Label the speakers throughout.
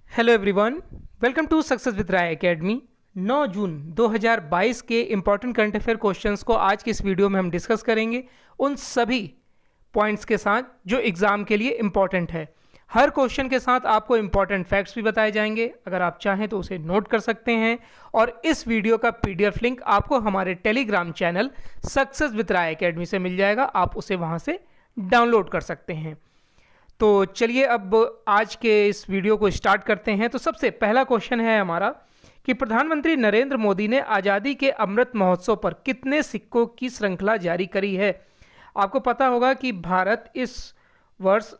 Speaker 1: Hello everyone, welcome to Success with Rai Academy. 9 June 2022 के important current affair questions को आज की इस वीडियो में हम डिस्कस करेंगे, उन सभी पॉइंट्स के साथ जो एग्ज़ाम के लिए इम्पॉर्टेंट है। हर क्वेश्चन के साथ आपको इम्पॉर्टेंट फैक्ट्स भी बताए जाएंगे। अगर आप चाहें तो उसे नोट कर सकते हैं और इस वीडियो का पीडीएफ लिंक आपको हमारे Telegram channel Success with Rai Academy से मिल जाएगा। आप उसे वहाँ से डाउनलोड कर सकते हैं। तो चलिए अब आज के इस वीडियो को स्टार्ट करते हैं। तो सबसे पहला क्वेश्चन है हमारा कि प्रधानमंत्री नरेंद्र मोदी ने आज़ादी के अमृत महोत्सव पर कितने सिक्कों की श्रृंखला जारी करी है। आपको पता होगा कि भारत इस वर्ष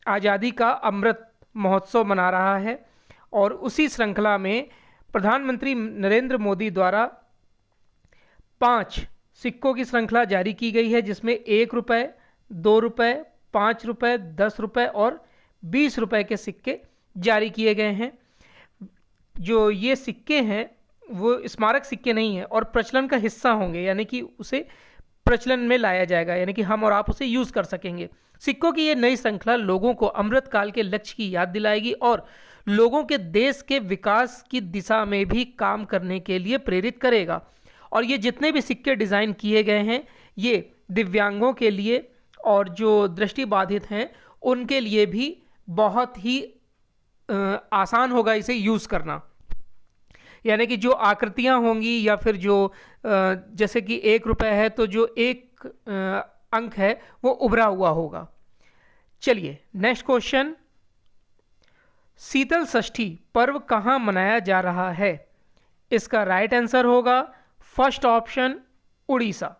Speaker 1: आज़ादी का अमृत महोत्सव मना रहा है और उसी श्रृंखला में प्रधानमंत्री नरेंद्र मोदी द्वारा 5 सिक्कों की श्रृंखला जारी की गई है, जिसमें 1 रुपये, 2 रुपये, 5 रुपये, 10 रुपये और 20 रुपये के सिक्के जारी किए गए हैं। जो ये सिक्के हैं वो स्मारक सिक्के नहीं हैं और प्रचलन का हिस्सा होंगे, यानी कि उसे प्रचलन में लाया जाएगा, यानी कि हम और आप उसे यूज़ कर सकेंगे। सिक्कों की ये नई श्रृंखला लोगों को अमृत काल के लक्ष्य की याद दिलाएगी और लोगों के देश के विकास की दिशा में भी काम करने के लिए प्रेरित करेगा। और ये जितने भी सिक्के डिज़ाइन किए गए हैं ये दिव्यांगों के लिए और जो दृष्टिबाधित हैं उनके लिए भी बहुत ही आसान होगा इसे यूज़ करना। यानी कि जो आकृतियां होंगी या फिर जो जैसे कि 1 रुपये है तो जो एक अंक है वो उभरा हुआ होगा। चलिए नेक्स्ट क्वेश्चन, शीतल षष्ठी पर्व कहाँ मनाया जा रहा है। इसका राइट आंसर होगा फर्स्ट ऑप्शन, उड़ीसा।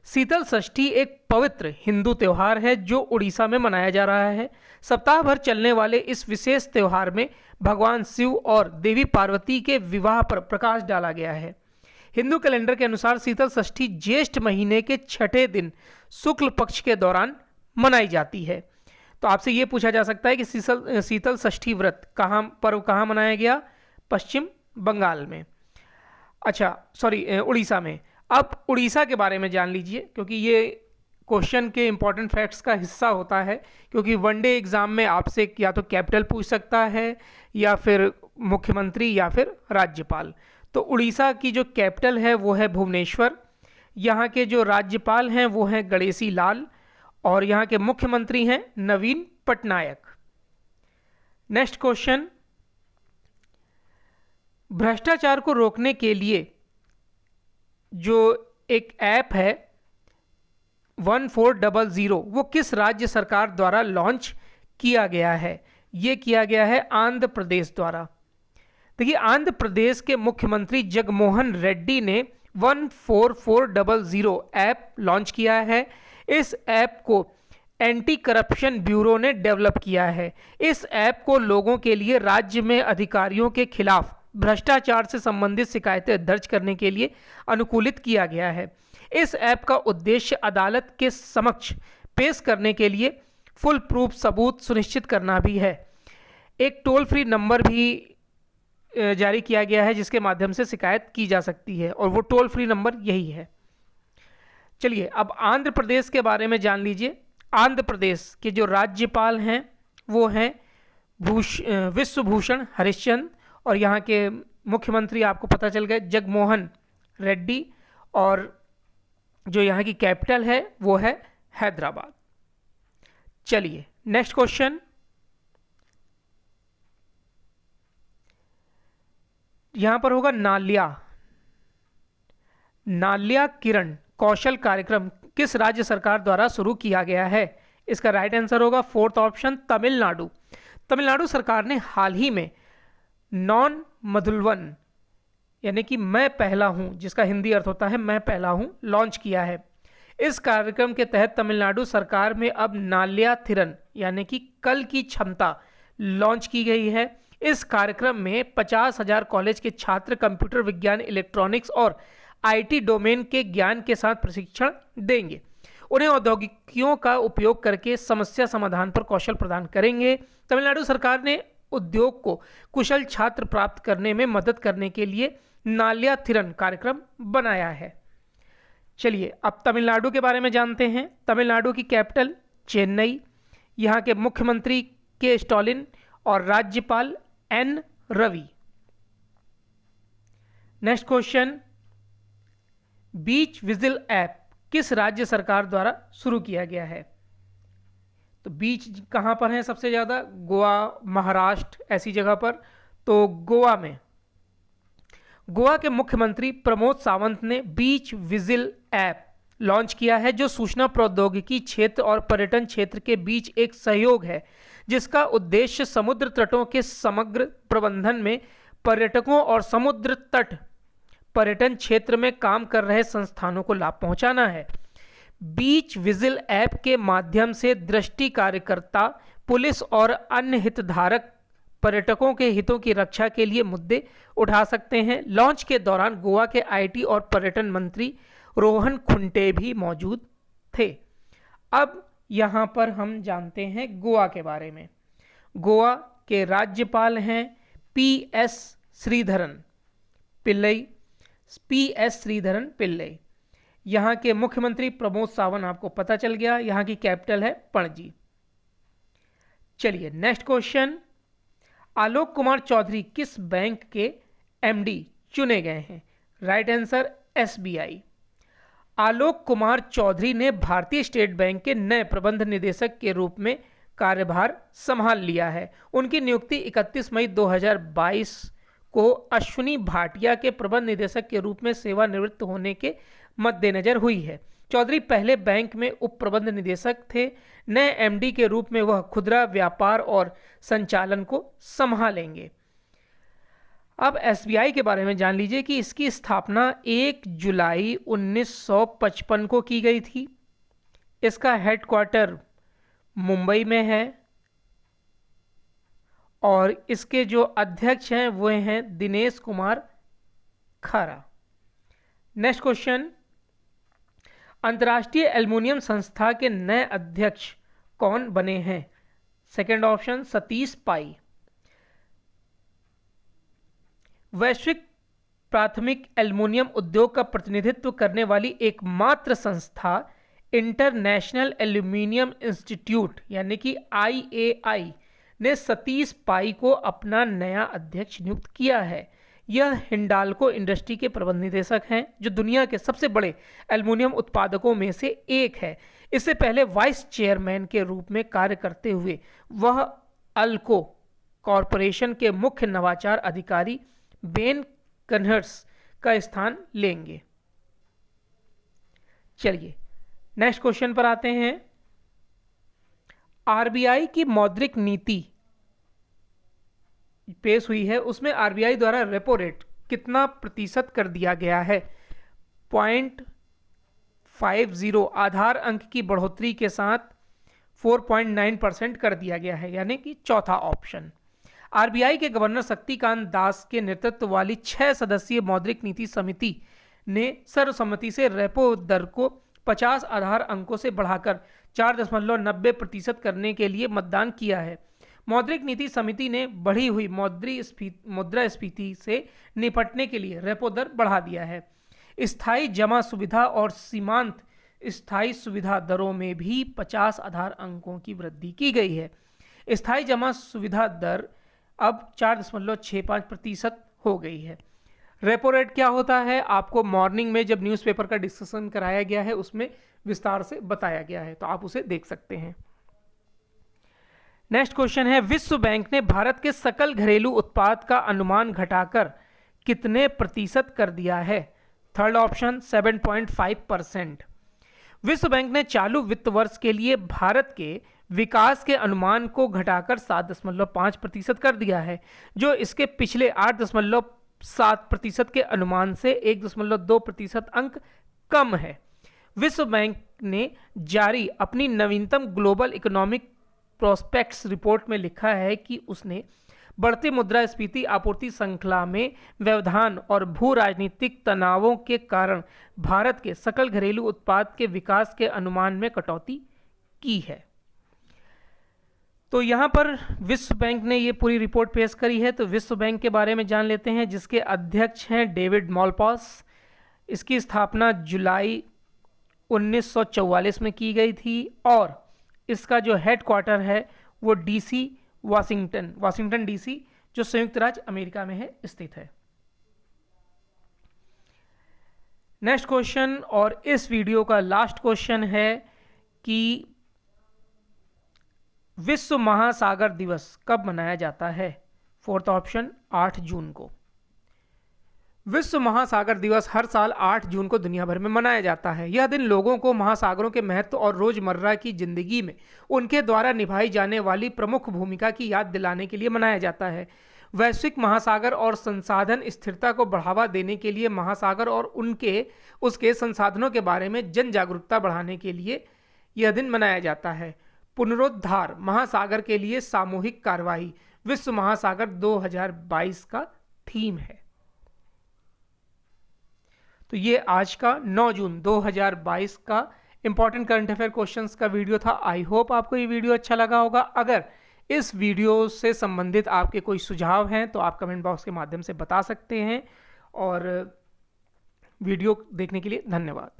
Speaker 1: शीतल षष्ठी एक पवित्र हिंदू त्यौहार है जो उड़ीसा में मनाया जा रहा है। सप्ताह भर चलने वाले इस विशेष त्यौहार में भगवान शिव और देवी पार्वती के विवाह पर प्रकाश डाला गया है। हिंदू कैलेंडर के अनुसार शीतल षष्ठी ज्येष्ठ महीने के छठे दिन शुक्ल पक्ष के दौरान मनाई जाती है। तो आपसे ये पूछा जा सकता है कि शीतल षष्ठी व्रत पर्व कहाँ मनाया गया। पश्चिम बंगाल में, अच्छा सॉरी उड़ीसा में। अब उड़ीसा के बारे में जान लीजिए, क्योंकि ये क्वेश्चन के इंपॉर्टेंट फैक्ट्स का हिस्सा होता है। क्योंकि वनडे एग्जाम में आपसे या तो कैपिटल पूछ सकता है या फिर मुख्यमंत्री या फिर राज्यपाल। तो उड़ीसा की जो कैपिटल है वो है भुवनेश्वर। यहाँ के जो राज्यपाल हैं वो हैं गणेशी लाल और यहाँ के मुख्यमंत्री हैं नवीन पटनायक। नेक्स्ट क्वेश्चन, भ्रष्टाचार को रोकने के लिए जो एक ऐप है 1400 वो किस राज्य सरकार द्वारा लॉन्च किया गया है। ये किया गया है आंध्र प्रदेश द्वारा। देखिए, आंध्र प्रदेश के मुख्यमंत्री जगमोहन रेड्डी ने 14400 ऐप लॉन्च किया है। इस ऐप को एंटी करप्शन ब्यूरो ने डेवलप किया है। इस ऐप को लोगों के लिए राज्य में अधिकारियों के खिलाफ भ्रष्टाचार से संबंधित शिकायतें दर्ज करने के लिए अनुकूलित किया गया है। इस ऐप का उद्देश्य अदालत के समक्ष पेश करने के लिए फुल प्रूफ सबूत सुनिश्चित करना भी है। एक टोल फ्री नंबर भी जारी किया गया है जिसके माध्यम से शिकायत की जा सकती है और वो टोल फ्री नंबर यही है। चलिए अब आंध्र प्रदेश के बारे में जान लीजिए। आंध्र प्रदेश के जो राज्यपाल हैं वो हैं विश्वभूषण हरिश्चंद्र और यहाँ के मुख्यमंत्री आपको पता चल गए जगमोहन रेड्डी और जो यहाँ की कैपिटल है वो है हैदराबाद। चलिए नेक्स्ट क्वेश्चन, यहाँ पर होगा नाल्या किरण कौशल कार्यक्रम किस राज्य सरकार द्वारा शुरू किया गया है। इसका राइट आंसर होगा फोर्थ ऑप्शन, तमिलनाडु। तमिलनाडु सरकार ने हाल ही में नॉन मधुलवन यानी कि मैं पहला हूं, जिसका हिंदी अर्थ होता है मैं पहला हूं, लॉन्च किया है। इस कार्यक्रम के तहत तमिलनाडु सरकार में अब नाल्या थिरन यानी कि कल की क्षमता लॉन्च की गई है। इस कार्यक्रम में 50,000 कॉलेज के छात्र कंप्यूटर विज्ञान, इलेक्ट्रॉनिक्स और आईटी डोमेन के ज्ञान के साथ प्रशिक्षण देंगे। उन्हें औद्योगिकियों का उपयोग करके समस्या समाधान पर कौशल प्रदान करेंगे। तमिलनाडु सरकार ने उद्योग को कुशल छात्र प्राप्त करने में मदद करने के लिए नाल्या थिरन कार्यक्रम बनाया है। चलिए अब तमिलनाडु के बारे में जानते हैं। तमिलनाडु की कैपिटल चेन्नई, यहाँ के मुख्यमंत्री के स्टालिन और राज्यपाल एन रवि। नेक्स्ट क्वेश्चन, बीच विजिल ऐप किस राज्य सरकार द्वारा शुरू किया गया है? तो बीच कहां पर है सबसे ज्यादा? गोवा, महाराष्ट्र, ऐसी जगह पर। तो गोवा में गोवा के मुख्यमंत्री प्रमोद सावंत ने बीच विजिल ऐप लॉन्च किया है, जो सूचना प्रौद्योगिकी क्षेत्र और पर्यटन क्षेत्र के बीच एक सहयोग है, जिसका उद्देश्य समुद्र तटों के समग्र प्रबंधन में पर्यटकों और समुद्र तट पर्यटन क्षेत्र में काम कर रहे संस्थानों को लाभ पहुंचाना है। बीच विजिल ऐप के माध्यम से दृष्टि कार्यकर्ता, पुलिस और अन्य हितधारक पर्यटकों के हितों की रक्षा के लिए मुद्दे उठा सकते हैं। लॉन्च के दौरान गोवा के आईटी और पर्यटन मंत्री रोहन खुंटे भी मौजूद थे। अब यहां पर हम जानते हैं गोवा के बारे में। गोवा के राज्यपाल हैं पीएस श्रीधरन पिल्लई। यहाँ के मुख्यमंत्री प्रमोद सावंत, आपको पता चल गया। यहाँ की कैपिटल है पणजी। चलिए नेक्स्ट क्वेश्चन, आलोक कुमार चौधरी किस बैंक के एमडी चुने गए हैं? Right answer SBI. Alok Kumar Chaudhary ने भारतीय स्टेट बैंक के नए प्रबंध निदेशक के रूप में कार्यभार संभाल लिया है। उनकी नियुक्ति 31 मई 2022 को अश्विनी भाटिया के प्रबंध निदेशक के रूप में सेवानिवृत्त होने के मद्देनजर हुई है। चौधरी पहले बैंक में उप प्रबंध निदेशक थे। नए एमडी के रूप में वह खुदरा व्यापार और संचालन को संभालेंगे। अब एसबीआई के बारे में जान लीजिए कि इसकी स्थापना 1 जुलाई 1955 को की गई थी। इसका हेडक्वार्टर मुंबई में है और इसके जो अध्यक्ष हैं वो हैं दिनेश कुमार खारा। नेक्स्ट क्वेश्चन, अंतर्राष्ट्रीय एल्युमिनियम संस्था के नए अध्यक्ष कौन बने हैं? सेकंड ऑप्शन सतीश पाई। वैश्विक प्राथमिक एल्युमिनियम उद्योग का प्रतिनिधित्व करने वाली एकमात्र संस्था इंटरनेशनल एल्युमिनियम इंस्टीट्यूट यानी कि IAI ने सतीश पाई को अपना नया अध्यक्ष नियुक्त किया है। यह हिंडाल्को इंडस्ट्री के प्रबंध निदेशक हैं, जो दुनिया के सबसे बड़े एल्युमिनियम उत्पादकों में से एक है। इससे पहले वाइस चेयरमैन के रूप में कार्य करते हुए वह अल्को कॉरपोरेशन के मुख्य नवाचार अधिकारी बेन कन्हर्स का स्थान लेंगे। चलिए नेक्स्ट क्वेश्चन पर आते हैं। आरबीआई की मौद्रिक नीति पेश हुई है, उसमें आरबीआई द्वारा रेपो रेट कितना प्रतिशत कर दिया गया है? 0.50 आधार अंक की बढ़ोतरी के साथ 4.9% कर दिया गया है, यानी कि चौथा ऑप्शन। आरबीआई के गवर्नर शक्तिकांत दास के नेतृत्व वाली 6 सदस्यीय मौद्रिक नीति समिति ने सर्वसम्मति से रेपो दर को 50 आधार अंकों से बढ़ाकर 4.90% करने के लिए मतदान किया है। मौद्रिक नीति समिति ने बढ़ी हुई मुद्रास्फीति से निपटने के लिए रेपो दर बढ़ा दिया है। स्थायी जमा सुविधा और सीमांत स्थायी सुविधा दरों में भी 50 आधार अंकों की वृद्धि की गई है। स्थायी जमा सुविधा दर अब 4.65% हो गई है। रेपो रेट क्या होता है आपको मॉर्निंग में जब न्यूज़पेपर का डिस्कशन कराया गया है उसमें विस्तार से बताया गया है, तो आप उसे देख सकते हैं। नेक्स्ट क्वेश्चन है, विश्व बैंक ने भारत के सकल घरेलू उत्पाद का अनुमान घटाकर कितने प्रतिशत कर दिया है? Third option 7.5%। विश्व बैंक ने चालू वित्त वर्ष के लिए भारत के विकास के अनुमान को घटाकर 7.5% कर दिया है, जो इसके पिछले 8.7% के अनुमान से 1.2% अंक कम है। विश्व बैंक ने जारी अपनी नवीनतम ग्लोबल इकोनॉमिक प्रोस्पेक्ट्स रिपोर्ट में लिखा है कि उसने बढ़ती मुद्रास्फीति, आपूर्ति श्रृंखला में व्यवधान और भू राजनीतिक तनावों के कारण भारत के सकल घरेलू उत्पाद के विकास के अनुमान में कटौती की है। तो यहाँ पर विश्व बैंक ने ये पूरी रिपोर्ट पेश करी है। तो विश्व बैंक के बारे में जान लेते हैं, जिसके अध्यक्ष हैं डेविड मालपास। इसकी स्थापना जुलाई 1944 में की गई थी और इसका जो हेडक्वार्टर है वो DC वाशिंगटन डीसी, जो संयुक्त राज्य अमेरिका में है, स्थित है। नेक्स्ट क्वेश्चन और इस वीडियो का लास्ट क्वेश्चन है कि विश्व महासागर दिवस कब मनाया जाता है? फोर्थ ऑप्शन 8 जून को। विश्व महासागर दिवस हर साल 8 जून को दुनिया भर में मनाया जाता है। यह दिन लोगों को महासागरों के महत्व और रोजमर्रा की जिंदगी में उनके द्वारा निभाई जाने वाली प्रमुख भूमिका की याद दिलाने के लिए मनाया जाता है। वैश्विक महासागर और संसाधन स्थिरता को बढ़ावा देने के लिए महासागर और उसके संसाधनों के बारे में जन जागरूकता बढ़ाने के लिए यह दिन मनाया जाता है। पुनरुद्धार महासागर के लिए सामूहिक कार्रवाई विश्व महासागर 2022 का थीम है। तो ये आज का 9 जून 2022 का इंपॉर्टेंट करंट अफेयर क्वेश्चंस का वीडियो था। आई होप आपको ये वीडियो अच्छा लगा होगा। अगर इस वीडियो से संबंधित आपके कोई सुझाव हैं तो आप कमेंट बॉक्स के माध्यम से बता सकते हैं। और वीडियो देखने के लिए धन्यवाद।